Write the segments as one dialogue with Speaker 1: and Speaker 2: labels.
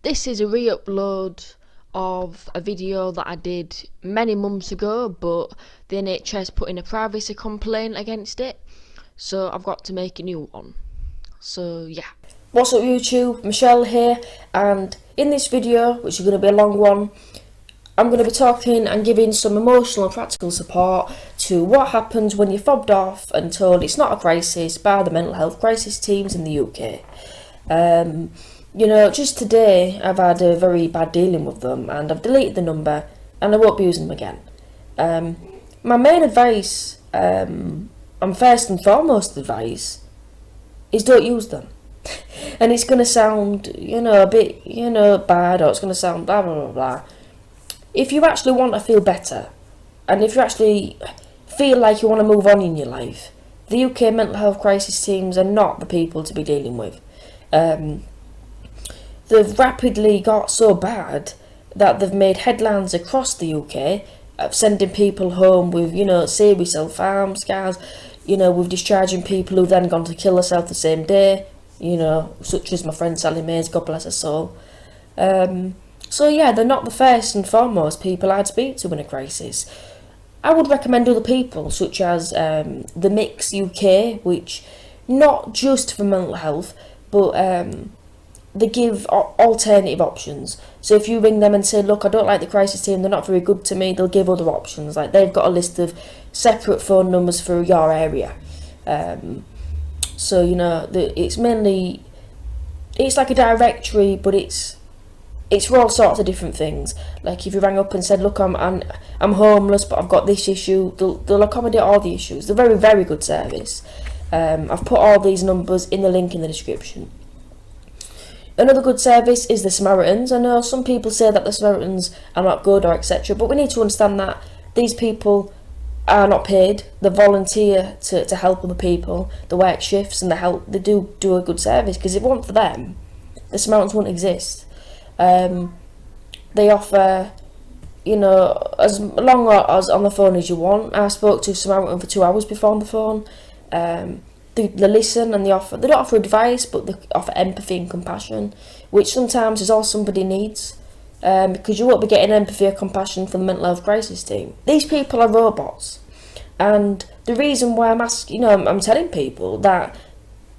Speaker 1: This is a re-upload of a video that I did many months ago, but the NHS put in a privacy complaint against it, so I've got to make a new one. So yeah.
Speaker 2: What's up YouTube, Michelle here, and in this video, which is going to be a long one, I'm going to be talking and giving some emotional and practical support to what happens when you're fobbed off and told it's not a crisis by the mental health crisis teams in the UK. Just today I've had a very bad dealing with them and I've deleted the number and I won't be using them again. My main advice, and first and foremost advice, is don't use them. And it's going to sound, a bit, bad, or it's going to sound blah, blah, blah, blah. If you actually want to feel better, and if you actually feel like you want to move on in your life, the UK mental health crisis teams are not the people to be dealing with. They've rapidly got so bad that they've made headlines across the UK of sending people home with, serious self-harm scars, with discharging people who've then gone to kill themselves the same day, such as my friend Sally Mays, God bless her soul. So yeah, they're not the first and foremost people I'd speak to in a crisis. I would recommend other people, such as the Mix UK, which not just for mental health, but they give alternative options. So if you ring them and say, look, I don't like the crisis team, they're not very good to me, they'll give other options. Like, they've got a list of separate phone numbers for your area. It's like a directory, but it's for all sorts of different things. Like if you rang up and said, look, I'm homeless, but I've got this issue, they'll accommodate all the issues. They're very, very good service. I've put all these numbers in the link in the description. Another good service is the Samaritans. I know some people say that the Samaritans are not good or etc., but we need to understand that these people are not paid. They volunteer to help other people. They work shifts and they do a good service, because if it weren't for them, the Samaritans wouldn't exist. They offer, as long as on the phone as you want. I spoke to a Samaritan for 2 hours before on the phone. They listen and they don't offer advice, but they offer empathy and compassion, which sometimes is all somebody needs, because you won't be getting empathy or compassion from the mental health crisis team. These people are robots, and the reason why I'm telling people that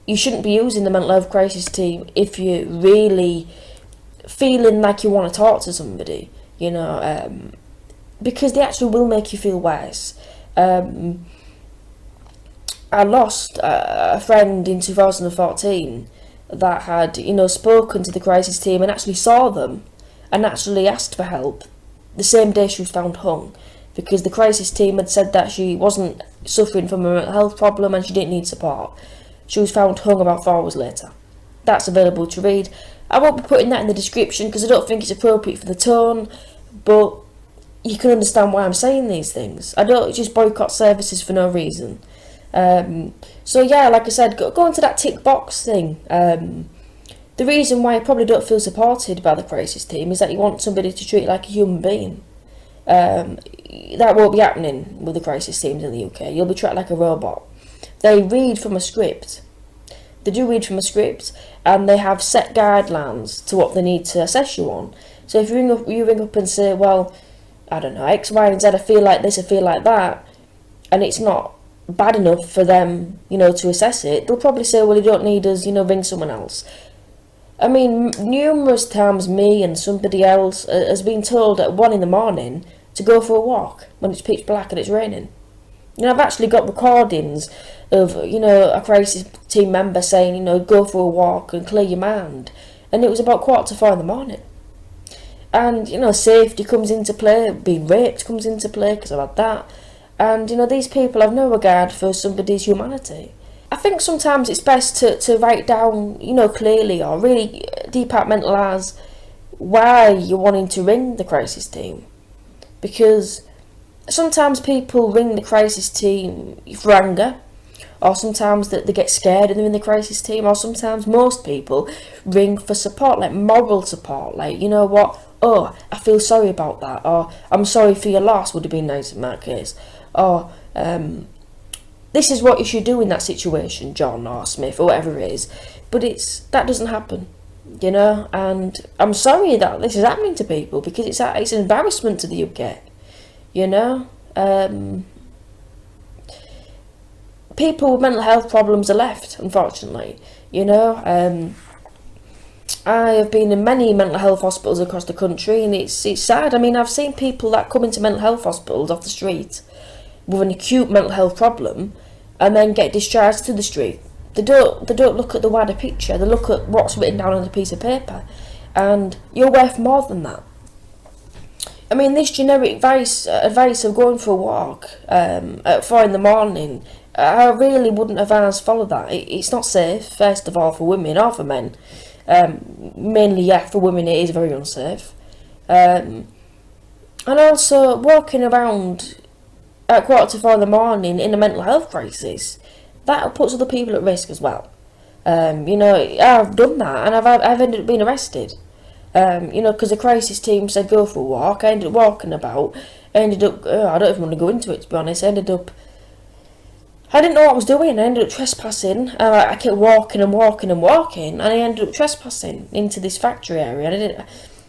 Speaker 2: you shouldn't be using the mental health crisis team if you're really feeling like you want to talk to somebody, because they actually will make you feel worse. I lost a friend in 2014 that had, spoken to the crisis team and actually saw them and actually asked for help the same day she was found hung, because the crisis team had said that she wasn't suffering from a mental health problem and she didn't need support. She was found hung about 4 hours later. That's available to read. I won't be putting that in the description because I don't think it's appropriate for the tone, but you can understand why I'm saying these things. I don't just boycott services for no reason. So yeah, like I said, go into that tick box thing. The reason why I probably don't feel supported by the crisis team is that you want somebody to treat you like a human being. That won't be happening with the crisis teams in the UK. You'll be treated like a robot. They read from a script. They do read from a script, and they have set guidelines to what they need to assess you on. So if you ring up and say, well, I don't know, X, Y, and Z, I feel like this, I feel like that, and it's not bad enough for them, to assess it, they'll probably say, well, you don't need us, ring someone else. I mean, numerous times me and somebody else has been told at 1 in the morning to go for a walk when it's pitch black and it's raining. I've actually got recordings of, a crisis team member saying, go for a walk and clear your mind. And it was about 3:45 in the morning. And, safety comes into play, being raped comes into play, because I've had that. And, these people have no regard for somebody's humanity. I think sometimes it's best to write down, clearly, or really departmentalise why you're wanting to ring the crisis team. Because sometimes people ring the crisis team for anger, or sometimes that they get scared and they're in the crisis team, or sometimes most people ring for support, like moral support, like, oh, I feel sorry about that, or I'm sorry for your loss would have been nice in that case, or this is what you should do in that situation, John or Smith or whatever it is. But that doesn't happen. you know, and I'm sorry that this is happening to people, because it's an embarrassment to the UK, you know. People with mental health problems are left, unfortunately, you know. I have been in many mental health hospitals across the country, and it's sad. I mean, I've seen people that come into mental health hospitals off the street with an acute mental health problem and then get discharged to the street. They don't look at the wider picture. They look at what's written down on a piece of paper, and you're worth more than that. I mean, this generic advice of going for a walk at 4 in the morning, I really wouldn't advise follow that. It's not safe, first of all, for women or for men. Mainly, yeah, for women it is very unsafe. And also, walking around at 3:45 in the morning in a mental health crisis, that puts other people at risk as well. You know, I've done that, and I've ended up being arrested. You know, because the crisis team said go for a walk. I ended up walking about. I ended up, I don't even want to go into it, to be honest. I didn't know what I was doing. I ended up trespassing. I kept walking and walking and walking, and I ended up trespassing into this factory area. And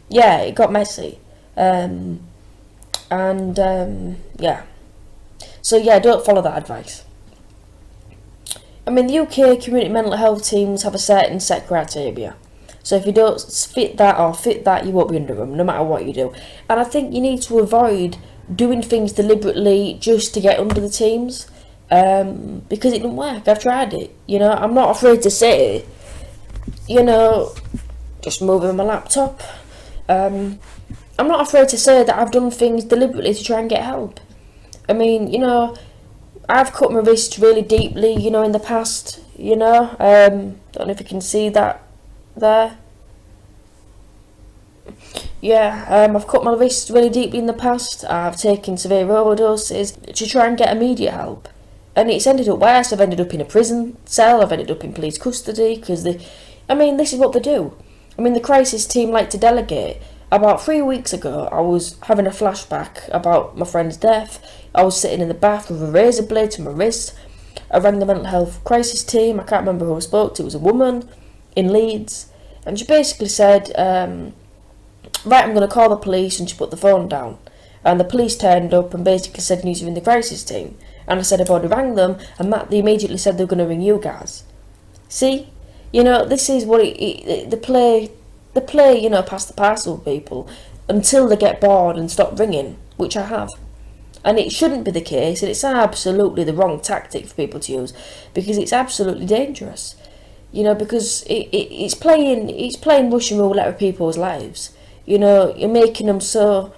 Speaker 2: yeah, it got messy. Yeah. So yeah, don't follow that advice. I mean, the UK community mental health teams have a certain set criteria. So if you don't fit that, you won't be under them, no matter what you do. And I think you need to avoid doing things deliberately just to get under the teams, because it didn't work. I've tried it. You know, I'm not afraid to say, you know, just moving my laptop. I'm not afraid to say that I've done things deliberately to try and get help. I mean, you know, I've cut my wrist really deeply, you know, in the past, you know. Don't know if you can see that there. Yeah, I've cut my wrist really deeply in the past. I've taken severe overdoses to try and get immediate help. And it's ended up worse. I've ended up in a prison cell, I've ended up in police custody, because this is what they do. I mean, the crisis team like to delegate. About 3 weeks ago, I was having a flashback about my friend's death. I was sitting in the bath with a razor blade to my wrist. I rang the mental health crisis team. I can't remember who I spoke to. It was a woman in Leeds. And she basically said, right, I'm going to call the police, and she put the phone down. And the police turned up and basically said, "News in the crisis team." And I said I've already rang them, and they immediately said they were going to ring you guys. See? You know, this is what they play, you know, pass the parcel with people until they get bored and stop ringing, which I have. And it shouldn't be the case, and it's absolutely the wrong tactic for people to use, because it's absolutely dangerous. You know, because it's playing Russian roulette with people's lives. You know, you're making them so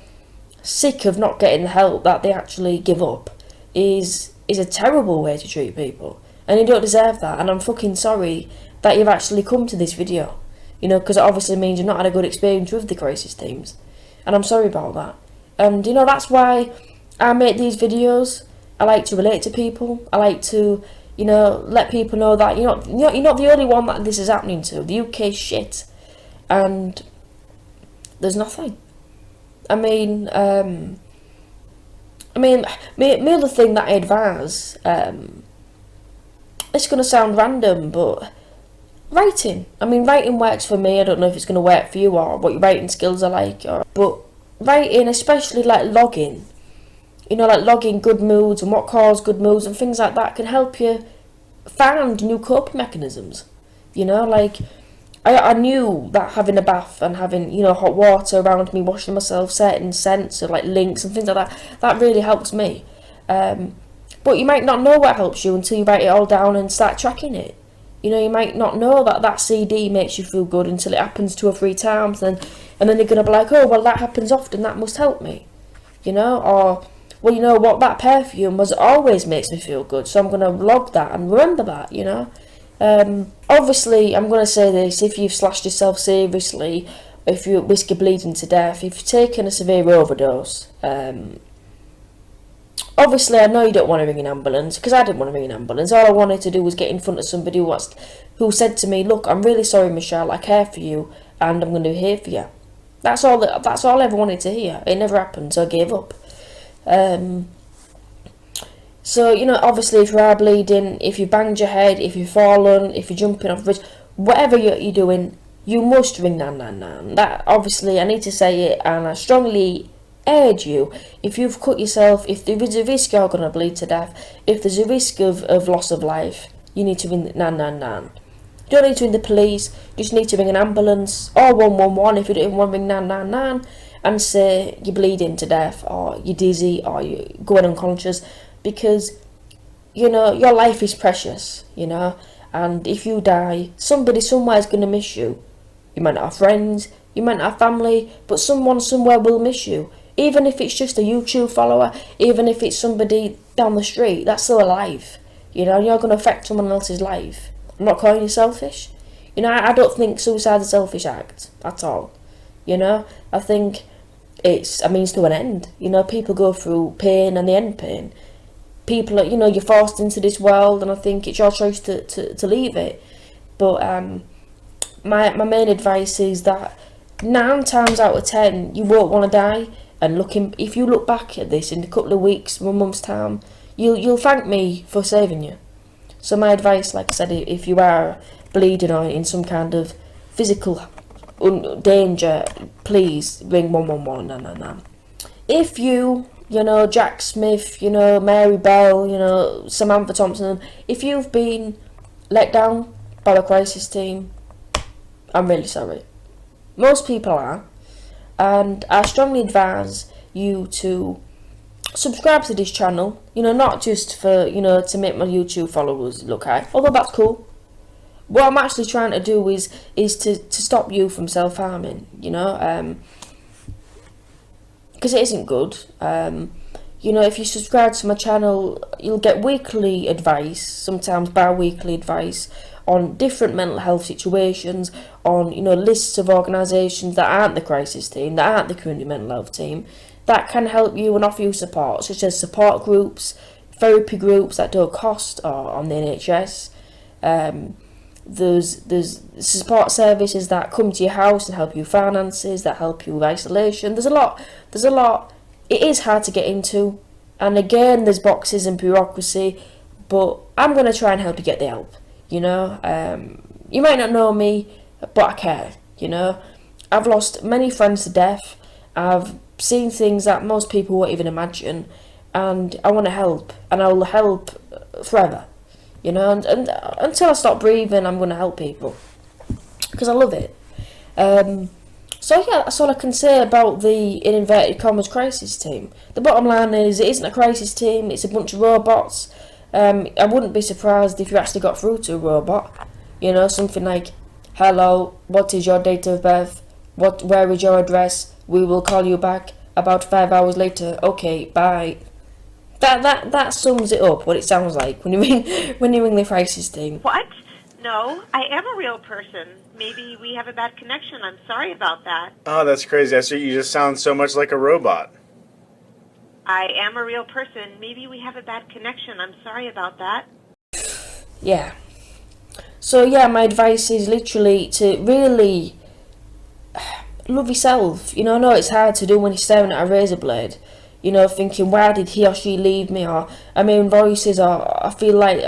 Speaker 2: sick of not getting the help that they actually give up. Is a terrible way to treat people, and you don't deserve that. And I'm fucking sorry that you've actually come to this video, you know, because it obviously means you've not had a good experience with the crisis teams, and I'm sorry about that. And you know, that's why I make these videos. I like to relate to people. I like to, you know, let people know that you're not the only one that this is happening to. The UK's shit, and there's nothing. I mean, my other thing that I advise, it's going to sound random, but writing. I mean, writing works for me. I don't know if it's going to work for you or what your writing skills are like. But writing, especially like logging, you know, like logging good moods and what caused good moods and things like that, can help you find new coping mechanisms. You know, like I knew that having a bath and having, you know, hot water around me, washing myself, certain scents or like links and things like that really helps me. But you might not know what helps you until you write it all down and start tracking it. You know, you might not know that CD makes you feel good until it happens 2 or 3 times, and then you're gonna be like, oh well, that happens often, that must help me. You know, or well, you know what, that perfume always makes me feel good, so I'm gonna log that and remember that. You know. Obviously, I'm going to say this, if you've slashed yourself seriously, if you're at risk of bleeding to death, if you've taken a severe overdose, obviously I know you don't want to ring an ambulance, because I didn't want to ring an ambulance. All I wanted to do was get in front of somebody who said to me, look, I'm really sorry, Michelle, I care for you, and I'm going to be here for you. That's all I ever wanted to hear. It never happened, so I gave up. So, you know, obviously if you are bleeding, if you banged your head, if you've fallen, if you're jumping off a bridge, whatever you're doing, you must ring 999. That, obviously, I need to say it, and I strongly urge you, if you've cut yourself, if there is a risk you're going to bleed to death, if there's a risk of loss of life, you need to ring 999. You don't need to ring the police, you just need to ring an ambulance, or 111 if you don't even want to ring 999, and say you're bleeding to death, or you're dizzy, or you're going unconscious, because, you know, your life is precious, you know, and if you die, somebody somewhere is going to miss you. You might not have friends, you might not have family, but someone somewhere will miss you. Even if it's just a YouTube follower, even if it's somebody down the street, that's still a life. You know, you're going to affect someone else's life. I'm not calling you selfish. You know, I don't think suicide's a selfish act at all. You know, I think it's a means to an end. You know, people go through pain and they end pain. People are, you know, you're forced into this world, and I think it's your choice to leave it. But my main advice is that 9 times out of 10 you won't want to die, and if you look back at this in a couple of weeks, 1 month's time, you'll thank me for saving you. So my advice, like I said, if you are bleeding or in some kind of physical danger, please ring 111 999. If you know, Jack Smith, you know, Mary Bell, you know, Samantha Thompson, if you've been let down by the crisis team, I'm really sorry. Most people are, and I strongly advise you to subscribe to this channel, you know, not just for, you know, to make my YouTube followers look high, although that's cool. What I'm actually trying to do is to stop you from self-harming, you know, because it isn't good. You know, if you subscribe to my channel, you'll get weekly advice, sometimes bi-weekly advice, on different mental health situations, on, you know, lists of organisations that aren't the crisis team, that aren't the community mental health team, that can help you and offer you support, such as support groups, therapy groups that don't cost on the NHS. There's support services that come to your house and help you with finances, that help you with isolation. There's a lot. It is hard to get into, and again, there's boxes and bureaucracy, but I'm going to try and help you get the help. You know, you might not know me, but I care, you know. I've lost many friends to death. I've seen things that most people won't even imagine, and I want to help, and I will help forever, you know. And until I stop breathing, I'm going to help people, because I love it. So yeah, that's all I can say about the, in inverted commas, crisis team. The bottom line is, it isn't a crisis team, it's a bunch of robots. I wouldn't be surprised if you actually got through to a robot. You know, something like, hello, what is your date of birth? Where is your address? We will call you back about 5 hours later. Okay, bye. That sums it up, what it sounds like when you ring the crisis team.
Speaker 3: What? No, I am a real person. Maybe we have a bad connection. I'm sorry about that.
Speaker 4: Oh, that's crazy, Esther. You just sound so much like a robot.
Speaker 3: I am a real person. Maybe we have a bad connection. I'm sorry about that.
Speaker 2: Yeah. So yeah, my advice is literally to really love yourself. You know, I know it's hard to do when you're staring at a razor blade. You know, thinking, why did he or she leave me? Or I'm hearing voices, or I feel like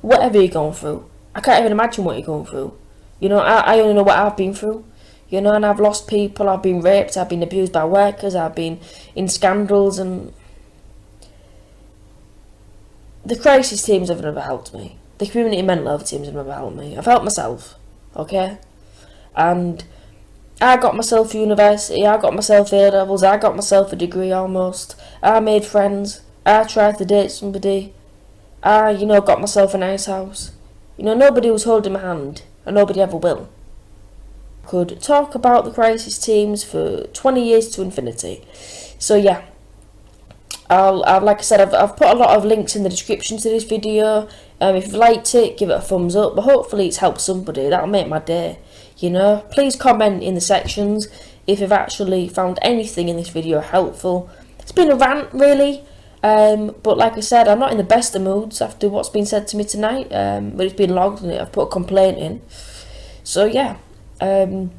Speaker 2: whatever you're going through. I can't even imagine what you're going through. You know, I only know what I've been through. You know, and I've lost people, I've been raped, I've been abused by workers, I've been in scandals, and the crisis teams have never helped me. The community mental health teams have never helped me. I've helped myself, okay? And I got myself university, I got myself A-levels, I got myself a degree almost. I made friends, I tried to date somebody. I, you know, got myself a nice house. You know, nobody was holding my hand, and nobody ever will. Could talk about the crisis teams for 20 years to infinity. So yeah, I'll like I said, I've put a lot of links in the description to this video. If you've liked it, give it a thumbs up, but hopefully it's helped somebody. That'll make my day, you know. Please comment in the sections if you've actually found anything in this video helpful. It's been a rant, really, but like I said, I'm not in the best of moods after what's been said to me tonight, but it's been logged and I've put a complaint in. So yeah, A,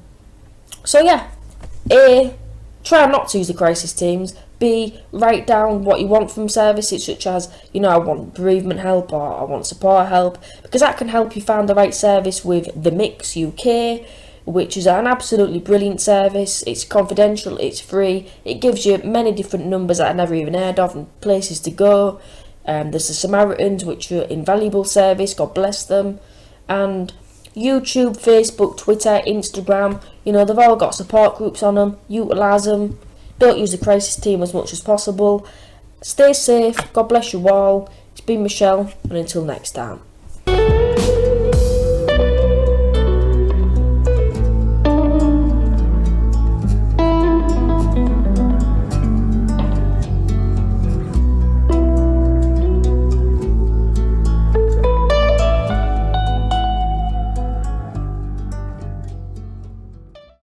Speaker 2: try not to use the crisis teams. B, write down what you want from services, such as, you know, I want bereavement help, or I want support help, because that can help you find the right service with The Mix UK, which is an absolutely brilliant service. It's confidential, it's free, it gives you many different numbers that I've never even heard of and places to go. There's the Samaritans, which are an invaluable service, God bless them. And YouTube, Facebook, Twitter, Instagram, they've all got support groups on them. Utilise them. Don't use the crisis team as much as possible. Stay safe, God bless you all. It's been Michelle, and until next time.